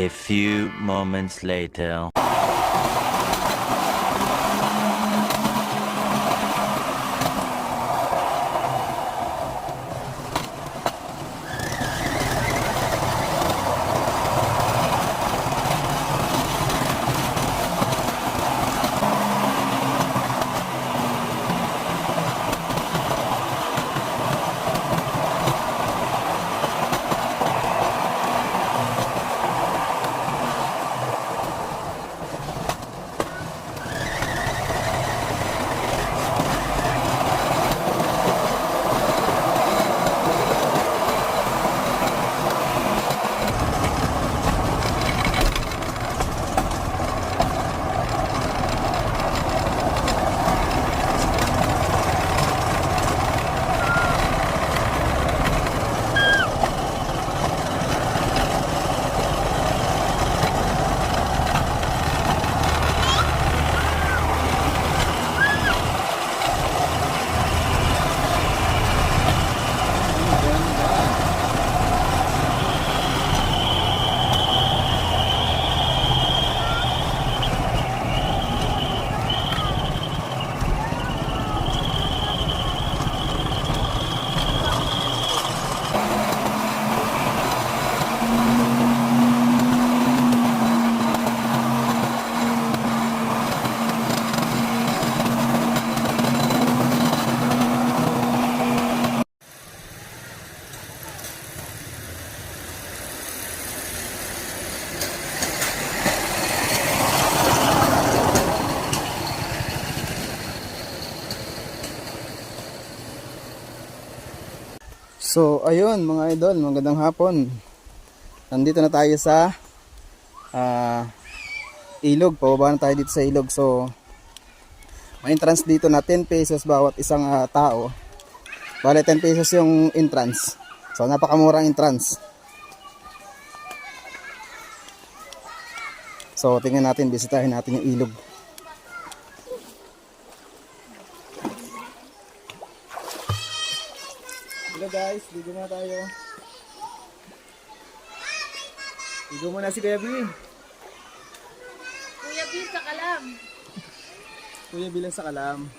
A few moments later. So ayun mga idol, magandang hapon. Nandito na tayo sa ilog. Pababa na tayo dito sa ilog. So may entrance dito na 10 pesos bawat isang tao. Bale 10 pesos yung entrance. So napakamurang entrance. So tingnan natin, bisitahin natin yung ilog. Hello guys, ligo muna tayo. Ligo muna si Kuya B. Kuya B sa Kalam. Kuya B lang sa Kalam.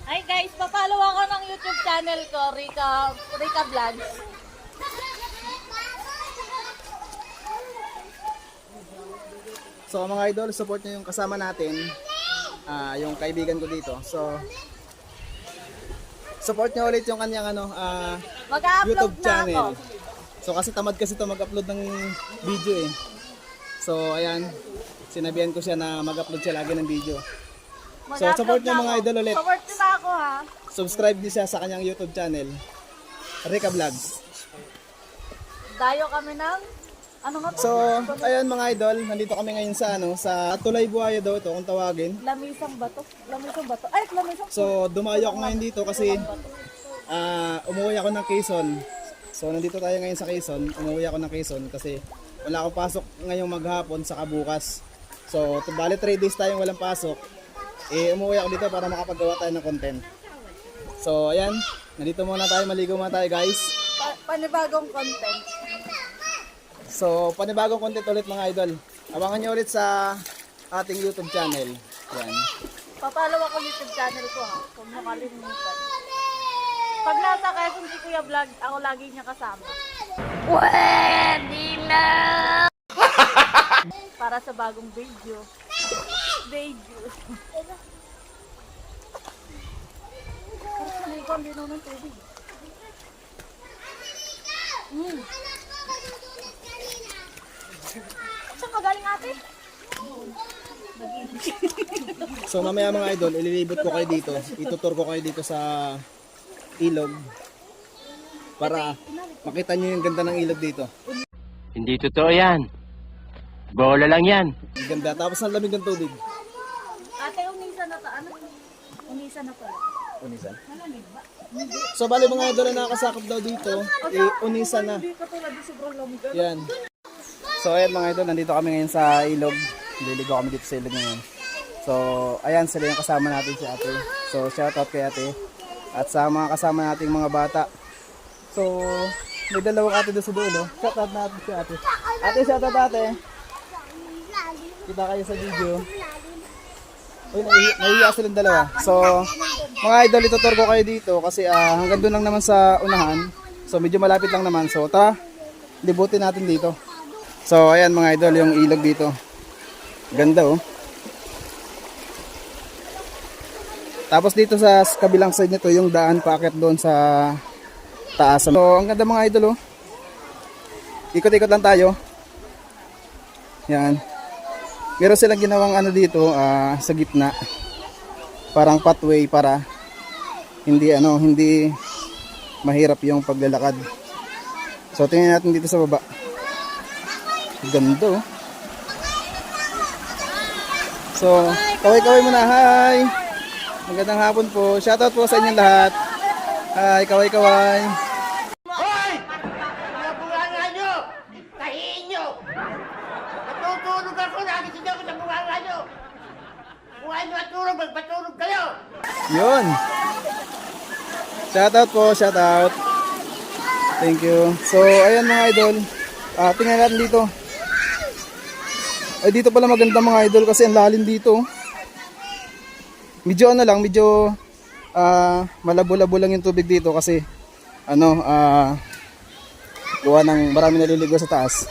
Hi guys, papalo ako ng YouTube channel ko, Rica Vlogs. So mga idol, support nyo yung kasama natin. Yung kaibigan ko dito. So support nyo ulit yung kanyang Mag-upload YouTube na channel. ako. So kasi tamad kasi to mag-upload ng video eh. So ayan, sinabihan ko siya na mag-upload siya lagi ng video. So support nyo mga idol ulit. Support nyo na ako ha. Subscribe din siya sa kanyang YouTube channel, Rica Vlogs. Dayo kami ng ano nga to? So ayan mga idol, nandito kami ngayon sa sa Tulay Buhaya daw ito kung tawagin. Lamisang bato. Lamisang bato. Ay, lamisang. So dumayo ako ngayon dito kasi umuwi ako ng Quezon. So nandito tayo ngayon sa Quezon. Umuwi ako ng Quezon kasi wala akong pasok ngayong maghapon sa kabukas. So bali 3 days tayong walang pasok. Umuwi ako dito para makapagawa tayo ng content. So ayan, nandito muna tayo, maligo muna tayo guys. Panibagong content. So panibagong content ulit mga idol. Abangan nyo ulit sa ating YouTube channel. Yan. Papalo ako YouTube channel ko ha. Huwag mo kalimutan. Pag nasa Quezon si Kuya Vlog, ako lagi niya kasama. Pwede na! Para sa bagong video. Parang hindi ko ang linaw ng tubig. Saan ka galing ate? So mamaya mga idol, ililibot ko kayo dito. Itutur ko kayo dito sa ilog para makita nyo yung ganda ng ilog dito. Hindi totoo yan. Bola lang yan. Ang ganda, tapos ang lamig ng tubig. Ate, unisa na ta. Ano? Unisa na pala. Unisan. Malamig ba? So bali mga idol na nakasakop daw dito, unisan na. Hindi ka tulad yung sobrang lamig. Yan. So ayan mga idol, nandito kami ngayon sa ilog. Liligo kami dito sa ilog ngayon. So ayan, sila yung kasama natin si ate. So shoutout kay ate. At sa mga kasama nating mga bata. So, may dalawang ate doon sa dulo. Shout out natin si ate. Ate, shout out ate. Kita kayo sa video. Uy, nahihiya silang dalawa. So, mga idol, itutur ko kayo dito kasi hanggang doon lang naman sa unahan. So, medyo malapit lang naman. So, tara, libutin natin dito. So, ayan mga idol, yung ilog dito. Ganda oh. Tapos dito sa kabilang side nito, yung daan paakyat doon sa taas. So, ang ganda mga idol oh. Ikot-ikot lang tayo. Yan. Meron silang ginawang ano dito sa gitna. Parang pathway para hindi mahirap yung paglalakad. So, tingnan natin dito sa baba. Ganda oh. So, kaway-kaway muna. Hi! Magandang hapon po. Shoutout po sa inyong lahat. Hi, kaway-kaway. Hoy! Nabunganga nyo! Tahiin nyo! Natutulog ako, nagising ako sa bunganga nyo! Kung ano matulog, magpatulog kayo! Yun. Shoutout po, shoutout. Thank you. So, ayan mga idol. Tingnan natin dito. Ay, dito pala maganda mga idol kasi ang lalim dito. Medyo medyo malabo-labo lang yung tubig dito kasi gawa ng marami naliligo sa taas.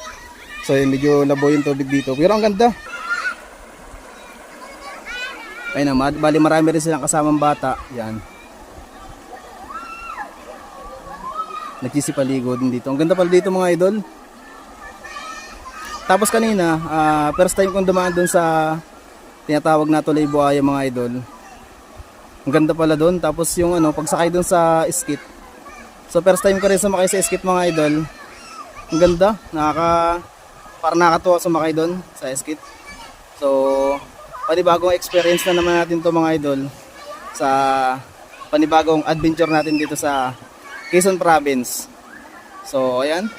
So, yun, medyo labo yung tubig dito. Pero ang ganda. Ayun na, bali marami rin silang kasamang bata. Yan. Nagsisipaligo din dito. Ang ganda pala dito mga idol. Tapos kanina, first time kong dumaan doon sa tinatawag na Tulay Buhaya mga idol. Ang ganda pala doon. Tapos yung pagsakay doon sa skit. So first time ko rin sumakay sa skit mga idol. Ang ganda. Parang nakakatuwa sumakay doon sa skit. So, panibagong experience na naman natin to mga idol sa panibagong adventure natin dito sa Quezon Province. So, ayan.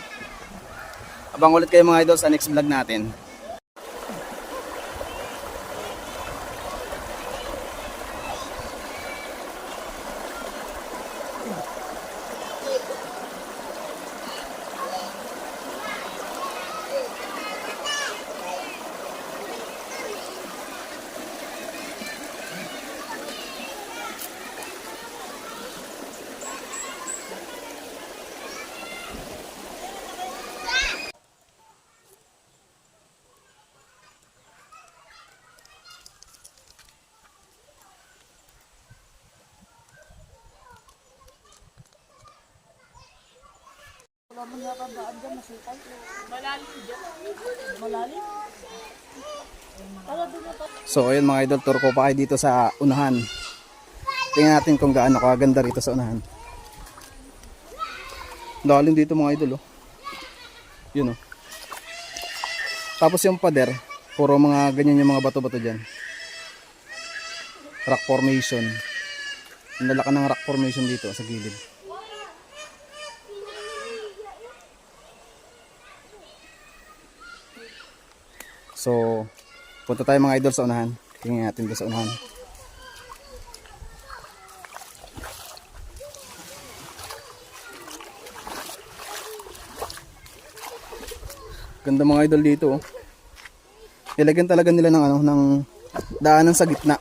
Abang ulit kayo mga idol sa next vlog natin. So ayun mga idol, tour ko pa kayo dito sa unahan. Tingnan natin kung gaano kaganda rito sa unahan. Lalim dito mga idol oh. Yun oh. Tapos yung pader, puro mga ganyan yung mga bato-bato dyan. Rock formation. Ang lalaki ng rock formation dito sa gilid. So, punta tayo mga idol sa unahan. Tingnan natin doon sa unahan. Ganda mga idol dito oh. Nilagyan talaga nila ng daanan sa gitna.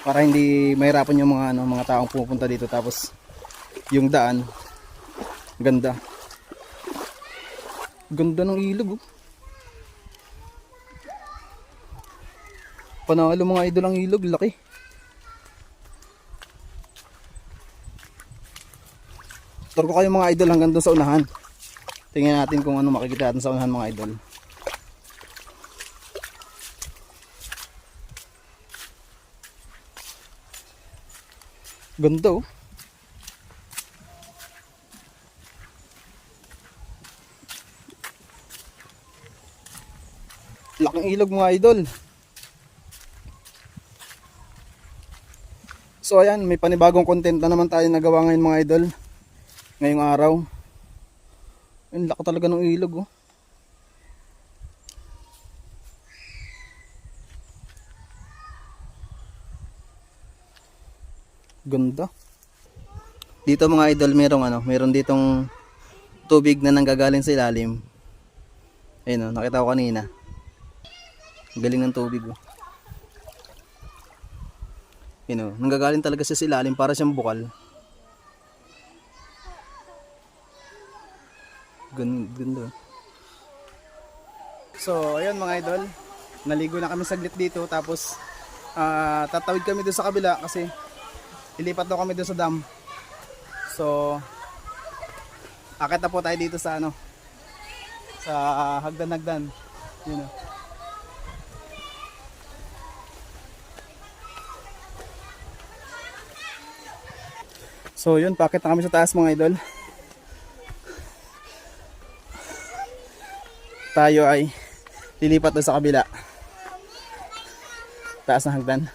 Para hindi mahirapan yung mga taong pupunta dito, tapos yung daan ganda. Ganda ng ilog oh. Panalo mga idol ang ilog, laki. Tour ko kayo mga idol hanggang doon sa unahan. Tingnan natin kung ano makikita natin sa unahan mga idol. Ganda oh. Laking ilog mga idol. So ayan, may panibagong content na naman tayo nagawa ngayon mga idol. Ngayong araw. Ang laki talaga ng ilog oh. Ganda. Dito mga idol, meron ditong tubig na nanggagaling sa ilalim. Ayun oh, nakita ko kanina. Galing ng tubig oh. Yun oh, nanggagaling talaga sa ilalim para siyang bukal. Ganda. So, ayun mga idol. Naligo na kami saglit dito tapos tatawid kami doon sa kabila kasi ilipat daw kami doon sa dam. So, akit na po tayo dito sa sa hagdan. Yun o. So, yun, paakit na kami sa taas mga idol. Tayo ay lilipat doon sa kabila. Taas ng hagdan.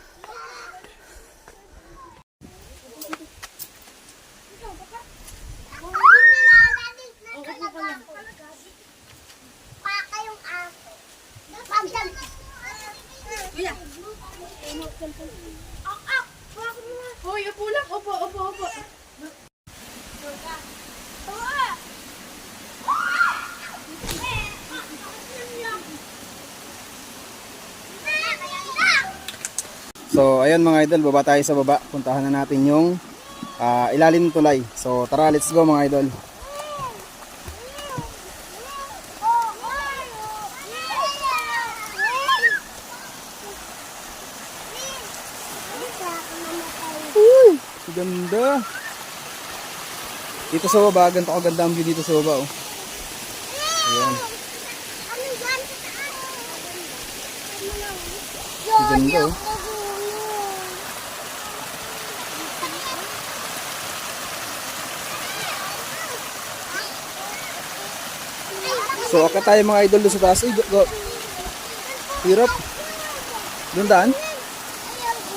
Hoy, upo lang. Opo. So ayun mga idol, baba tayo sa baba. Puntahan na natin yung ilalim ng tulay. So tara, let's go mga idol. Ganda. Dito sa baba, ganito kaganda ang view dito sa baba oh. Ayan. Ganda oh. So akat tayo mga idol doon sa taas. Go. Hirap. Doon daan.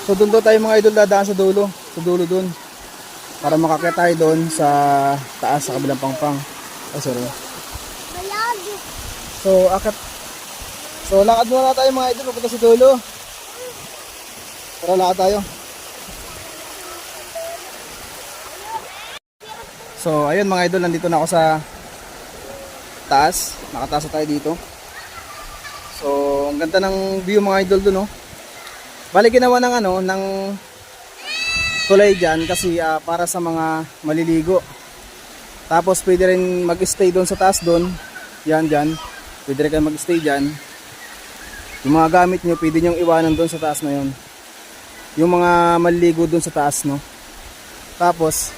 So doon tayo mga idol dadaan sa dulo. Sa dulo doon. Para makakita tayo doon sa taas sa kabilang pangpang. Oh, sorry. So akat. So lakad muna tayo mga idol papunta sa dulo. Tara, lakad tayo. So ayun mga idol, nandito na ako sa taas. Nakataas tayo dito. So ang ganda ng view mga idol doon, no. Bali ginawa ng tulay diyan kasi para sa mga maliligo. Tapos pwede rin mag-stay doon sa taas doon. Yan diyan. Pwede rin kayo mag-stay diyan. Yung mga gamit niyo pwede niyo iwanan doon sa taas na 'yon. Yung mga maliligo doon sa taas, no. Tapos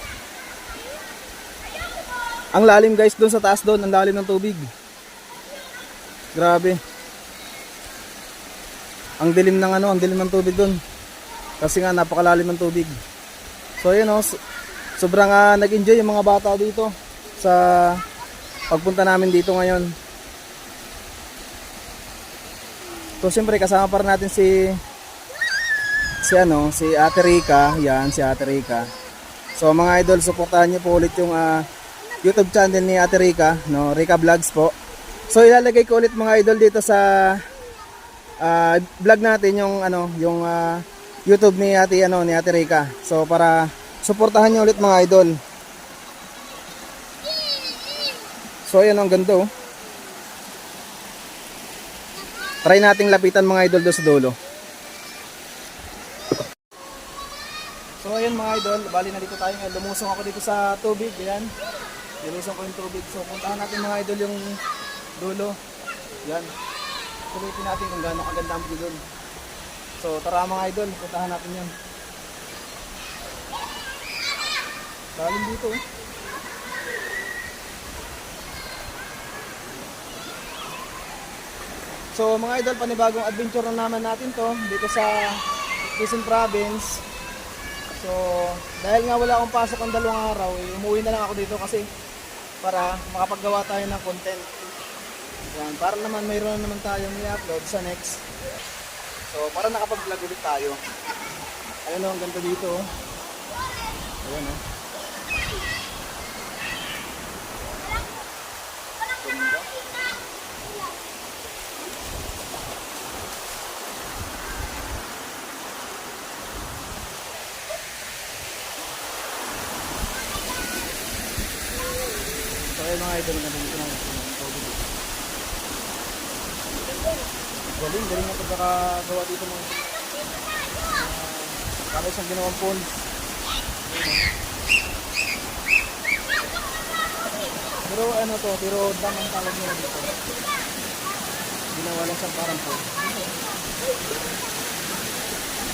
ang lalim guys doon sa taas doon, ang lalim ng tubig. Grabe. Ang dilim ng tubig doon. Kasi nga napakalalim ng tubig. So ayun oh, sobrang nag-enjoy yung mga bata dito sa pagpunta namin dito ngayon. So siyempre kasama pa rin natin si Ate Rica. Yan, si Ate Rica. So mga idol, suportahan niyo po ulit yung YouTube channel ni Ate Rica, no, Rica Vlogs po. So ilalagay ko ulit mga idol dito sa vlog natin yung YouTube ni Ate Rica. So para suportahan niyo ulit mga idol. So ayan ang ganda oh. Try nating lapitan mga idol doon sa dulo. So ayan mga idol, bali na dito tayo ngayon. Lumusong ako dito sa tubig, ayan. Lumusong ko yung tubig. So puntahan natin mga idol yung dulo. Yan. Sulitin natin kung gaano kaganda ang view doon. So tara mga idol, puntahan natin yan. Lalim dito eh. So mga idol, panibagong adventure na naman natin to dito sa Quezon Province. So dahil nga wala akong pasok ang 2 araw, umuwi na lang ako dito kasi para makapaggawa tayo ng content. Yan, para naman mayroon naman tayong i-upload sa next. So para nakapag-vlog ulit tayo. Ayun oh, ang ganda dito oh. Ayun oh. Ganda. tayo mga idol, nandito na. Galing na pagkakagawa dito mga kami siyang ginawang ponds. Pero ano to, pero dam ang tawag nila dito. Ginawa lang siyang parang ponds.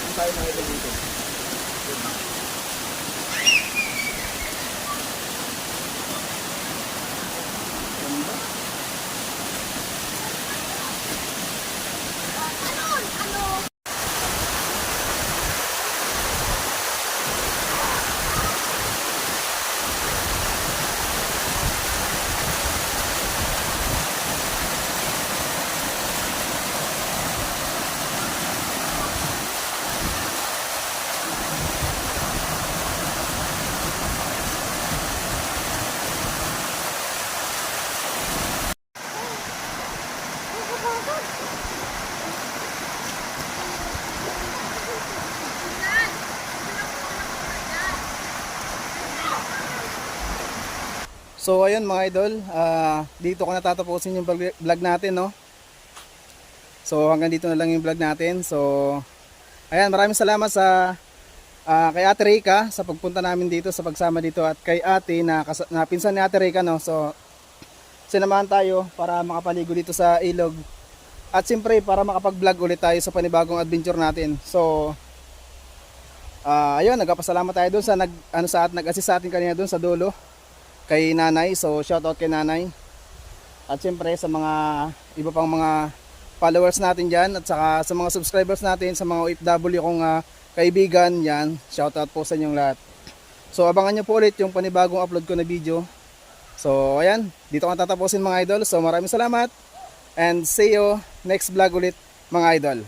Ang tayo mga idol dito. Ganda. So ayun mga idol, dito ko natatapusin yung vlog natin, no. So hanggang dito na lang yung vlog natin. So ayan, maraming salamat sa kay Ate Rica sa pagpunta namin dito, sa pagsama dito, at kay Ate na pinsan ni Ate Rica, no. So sinamahan tayo para makapaligo dito sa ilog. At siyempre para makapag-vlog ulit tayo sa panibagong adventure natin. So ayun, nagpapasalamat tayo doon sa nag-assist sa atin kanina doon sa dulo kay Nanay. So shout out kay Nanay. At siyempre sa mga iba pang mga followers natin diyan, at saka sa mga subscribers natin, sa mga OFW kong kaibigan, yan, shout out po sa inyong lahat. So abangan niyo po ulit yung panibagong upload ko na video. So ayan, dito ko tatapusin mga idol. So maraming salamat and see you next vlog ulit mga idol.